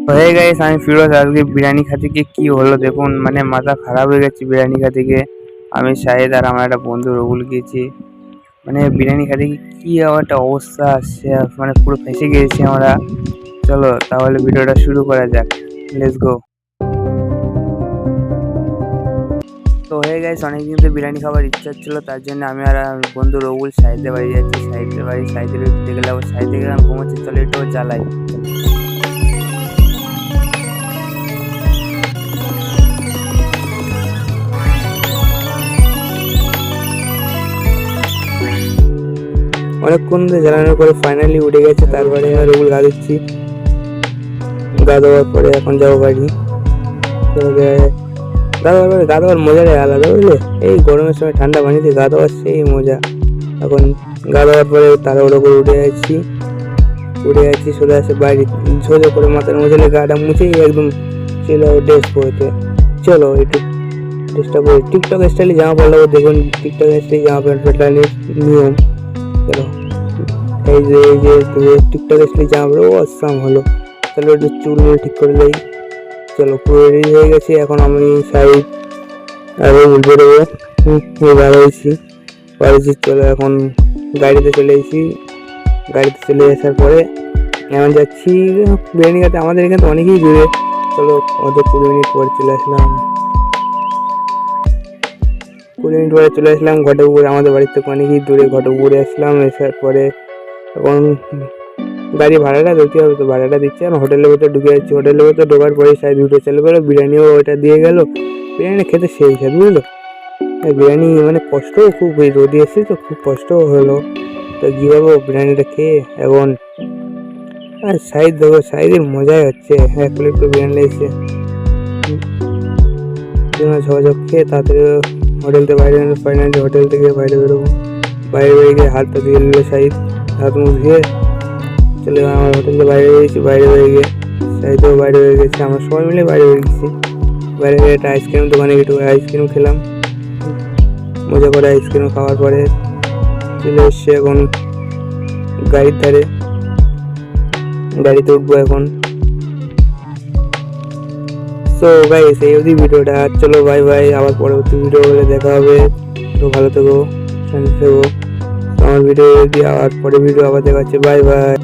হয়ে গাইস, আমি ফিরোজ। আজকে বিরিয়ানি খেতে গিয়ে কি হলো দেখুন, মানে মাথা খারাপ হয়ে গেছে বিরিয়ানি খেতে গিয়ে। আমি শাহেদ আর আমার একটা বন্ধু রবুল গিয়েছি। মানে বিরিয়ানি খেতে গিয়ে কি একটা অবস্থা আসছে, মানে পুরো ফেঁসে গিয়েছি আমরা। চলো তাহলে ভিডিওটা শুরু করা যাক, লেটস গো। তো হয়ে গেছে, অনেকদিন তো বিরিয়ানি খাবার ইচ্ছা ছিল, তার জন্য আমি আর আমার বন্ধু রবুল সাহিদের বাড়ি যাচ্ছি। সাহিদের বাড়ি, সাহিদের দেখে গেলাম, সাহিদে গেলাম ঘুমাচ্ছি, চলো একটু জ্বালাই। অনেকক্ষণ ধরে জ্বালানোর পরে ফাইনালি উঠে গেছে। তারপরে রুল গা দিচ্ছি, গা দেওয়ার পরে এখন যাবো বাড়ি। তো গা দেওয়ার পরে গা দেওয়ার মজাটাই আলাদা, বুঝলে? এই গরমের সময় ঠান্ডা পানিতে গা দেওয়ার সেই মজা। এখন গা দেওয়ার পরে তাড়াহুড়ো করে উঠে যাচ্ছি সোজা আসে বাড়ি। সোজা করে মাথার মুছলে গাটা মুছেই একদম চলে ড্রেস পরতে। চলো একটু ড্রেসটা পরে টিকটক স্টাইলে জামা পরলাম। দেখুন টিকটক স্টাইলে জামা প্যান্ট নিয়ম। চলো এই যে টিকটক স্টাইলে জামা পরে ও আসাম হলো। চলো একটু চুল ঠিক করে দেই। চলো পুরো রেডি হয়ে গেছি। এখন আমি সাইড আরো বেরোবো, বেরোয়েছি। চলো এখন গাড়িতে চলে এসেছি। গাড়িতে চলে আসার পরে এখন যাচ্ছি বিরিয়ানি খেতে। আমাদের এখানে তো অনেকই দূরে। চলো আমাদের 20 মিনিট পরে চলে আসলাম। 20 মিনিট পরে চলে আসলাম ঘটকপুরে। আমাদের বাড়ির থেকে অনেকই দূরে ঘটকপুরে আসলাম। আসার পরে এখন গাড়ি ভাড়াটা দিতে হবে, তো ভাড়াটা দিচ্ছে। আর হোটেলের ভেতর ঢুকে যাচ্ছি। হোটেলের ভেতর ঢোকার পরে সাইড দুটো চলে গেলো, বিরিয়ানিও ওইটা দিয়ে গেল। বিরিয়ানি খেতে সেই খেত, বুঝলো? বিরিয়ানি মানে কষ্টও খুব, এই রোদে এসেছে তো খুব কষ্টও হলো। তো কী করবো বিরিয়ানিটা খেয়ে এখন। আর সাইড দেখো, সাইডের মজাই হচ্ছে। এক প্লেট করে বিরিয়ানি এসে ঝকঝক খেয়ে তাড়াতাড়ি হোটেল থেকে বাইরে ফাইনালি হোটেল থেকে বাইরে বেরোবো। বাইরে গিয়ে হাতটা ধুয়ে নিল সাইড, হাত মুখ ধুয়ে চলে আমার হোটেল থেকে বাইরে বেরিয়েছি। বাইরে বেরিয়ে গিয়ে সাইডেও বাইরে বেরিয়ে গেছি, আমরা সবাই মিলে বাইরে বেরিয়ে গেছি। বাইরে গিয়ে একটা আইসক্রিম দোকানে একটু আইসক্রিম খেলাম। মজা করে আইসক্রিম খাওয়ার পরে চলে এসছে এখন গাড়ির ধারে। গাড়িতে উঠবো এখন। তো গাইস এই অবধি ভিডিওটা। চলো বাই বাই, আবার পরবর্তী ভিডিও বলে দেখা হবে। তো ভালো থেকো, শান্তি থেকো। আমার ভিডিও যদি আবার পরে ভিডিও আবার দেখা হচ্ছে। Bye bye.